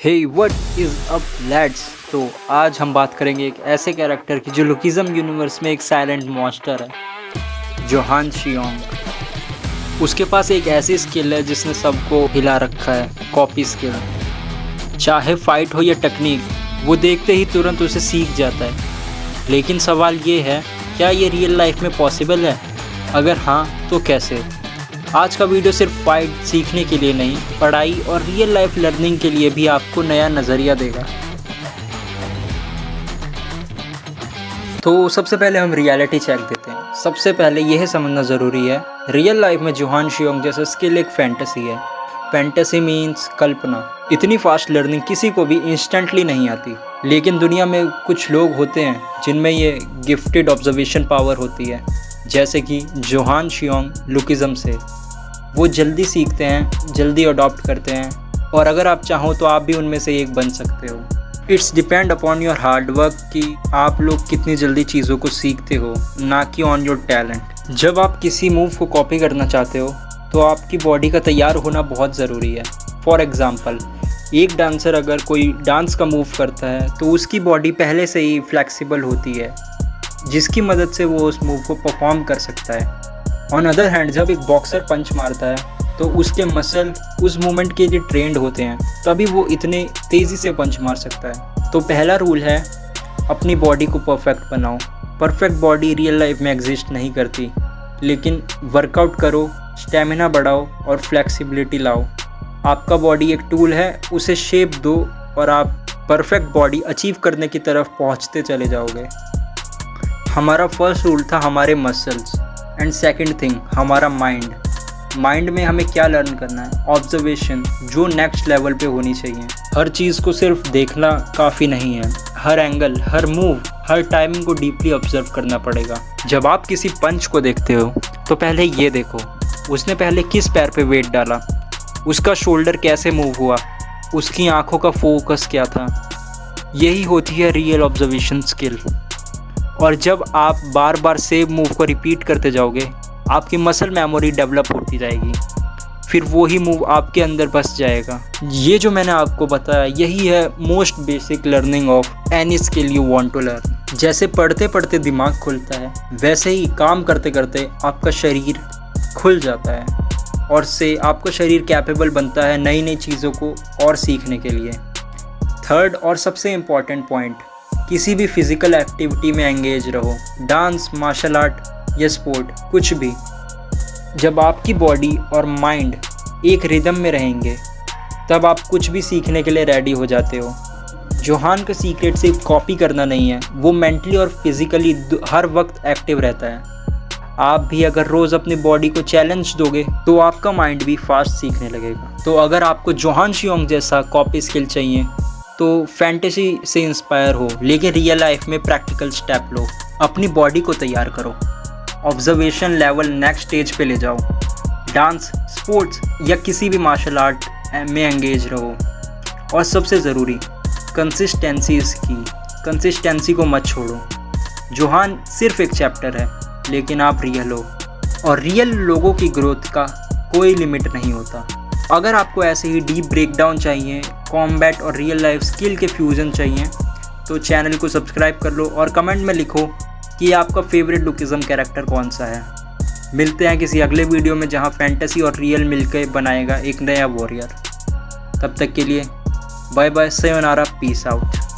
Hey what is up let's. तो आज हम बात करेंगे एक ऐसे कैरेक्टर की जो लुकिज़म यूनिवर्स में एक साइलेंट मॉन्स्टर है, जोहान शियोंग। उसके पास एक ऐसी स्किल है जिसने सबको हिला रखा है, कॉपी स्किल। चाहे फाइट हो या टेक्निक, वो देखते ही तुरंत उसे सीख जाता है। लेकिन सवाल ये है, क्या ये रियल लाइफ में पॉसिबल है? अगर हाँ तो कैसे? आज का वीडियो सिर्फ फाइट सीखने के लिए नहीं, पढ़ाई और रियल लाइफ लर्निंग के लिए भी आपको नया नज़रिया देगा। तो सबसे पहले हम रियलिटी चेक देते हैं। सबसे पहले यह समझना ज़रूरी है, रियल लाइफ में जोहान शियोंग जैसा स्किल एक फैंटेसी है। फैंटेसी मीन्स कल्पना। इतनी फास्ट लर्निंग किसी को भी इंस्टेंटली नहीं आती, लेकिन दुनिया में कुछ लोग होते हैं जिनमें ये गिफ्टेड ऑब्जर्वेशन पावर होती है, जैसे कि जोहान शियोंग लुकिज़म से। वो जल्दी सीखते हैं, जल्दी अडॉप्ट करते हैं, और अगर आप चाहो तो आप भी उनमें से एक बन सकते हो। It's depend upon your hard work कि आप लोग कितनी जल्दी चीज़ों को सीखते हो, ना कि ऑन योर टैलेंट। जब आप किसी मूव को कॉपी करना चाहते हो तो आपकी बॉडी का तैयार होना बहुत ज़रूरी है। फॉर एग्ज़ाम्पल, एक डांसर अगर कोई डांस का मूव करता है तो उसकी बॉडी पहले से ही फ्लेक्सिबल होती है, जिसकी मदद से वो उस मूव को परफॉर्म कर सकता है। ऑन अदर हैंड, जब एक बॉक्सर पंच मारता है तो उसके मसल उस मूवमेंट के लिए ट्रेंड होते हैं, तभी वो इतने तेज़ी से पंच मार सकता है। तो पहला रूल है, अपनी बॉडी को परफेक्ट बनाओ। परफेक्ट बॉडी रियल लाइफ में एग्जिस्ट नहीं करती, लेकिन वर्कआउट करो, स्टेमिना बढ़ाओ और फ्लेक्सिबिलिटी लाओ। आपका बॉडी एक टूल है, उसे शेप दो और आप परफेक्ट बॉडी अचीव करने की तरफ पहुंचते चले जाओगे। हमारा फर्स्ट रूल था हमारे मसल्स, एंड सेकंड थिंग हमारा माइंड। माइंड में हमें क्या लर्न करना है? ऑब्जर्वेशन, जो नेक्स्ट लेवल पे होनी चाहिए। हर चीज़ को सिर्फ देखना काफ़ी नहीं है, हर एंगल, हर मूव, हर टाइमिंग को डीपली ऑब्जर्व करना पड़ेगा। जब आप किसी पंच को देखते हो तो पहले ये देखो, उसने पहले किस पैर पे वेट डाला, उसका शोल्डर कैसे मूव हुआ, उसकी आंखों का फोकस क्या था। यही होती है रियल ऑब्जर्वेशन स्किल। और जब आप बार बार सेम मूव को रिपीट करते जाओगे, आपकी मसल मेमोरी डेवलप होती जाएगी, फिर वही मूव आपके अंदर बस जाएगा। ये जो मैंने आपको बताया, यही है most basic learning of any skill you want to learn. जैसे पढ़ते पढ़ते दिमाग खुलता है, वैसे ही काम करते करते आपका शरीर खुल जाता है, और से आपका शरीर कैपेबल बनता है नई नई चीज़ों को और सीखने के लिए। थर्ड और सबसे इम्पॉर्टेंट पॉइंट, किसी भी फिज़िकल एक्टिविटी में एंगेज रहो, डांस, मार्शल आर्ट या स्पोर्ट, कुछ भी। जब आपकी बॉडी और माइंड एक रिदम में रहेंगे, तब आप कुछ भी सीखने के लिए रेडी हो जाते हो। जोहान का सीक्रेट सिर्फ कॉपी करना नहीं है, वो मेंटली और फिज़िकली हर वक्त एक्टिव रहता है। आप भी अगर रोज़ अपनी बॉडी को चैलेंज दोगे तो आपका माइंड भी फास्ट सीखने लगेगा। तो अगर आपको जोहान शियोंग जैसा कॉपी स्किल चाहिए तो फैंटेसी से इंस्पायर हो, लेकिन रियल लाइफ में प्रैक्टिकल स्टेप लो। अपनी बॉडी को तैयार करो, ऑब्जर्वेशन लेवल नेक्स्ट स्टेज पे ले जाओ, डांस, स्पोर्ट्स या किसी भी मार्शल आर्ट में एंगेज रहो। और सबसे ज़रूरी, कंसिस्टेंसी इज़ की। कंसिस्टेंसी को मत छोड़ो। जोहान सिर्फ एक चैप्टर है, लेकिन आप रियल हो, और रियल लोगों की ग्रोथ का कोई लिमिट नहीं होता। अगर आपको ऐसे ही डीप ब्रेकडाउन चाहिए, कॉम्बैट और रियल लाइफ स्किल के फ्यूज़न चाहिए, तो चैनल को सब्सक्राइब कर लो और कमेंट में लिखो कि आपका फेवरेट लुकिज़म कैरेक्टर कौन सा है। मिलते हैं किसी अगले वीडियो में जहां फैंटेसी और रियल मिलकर बनाएगा एक नया वॉरियर। तब तक के लिए bye bye, sayonara, peace out.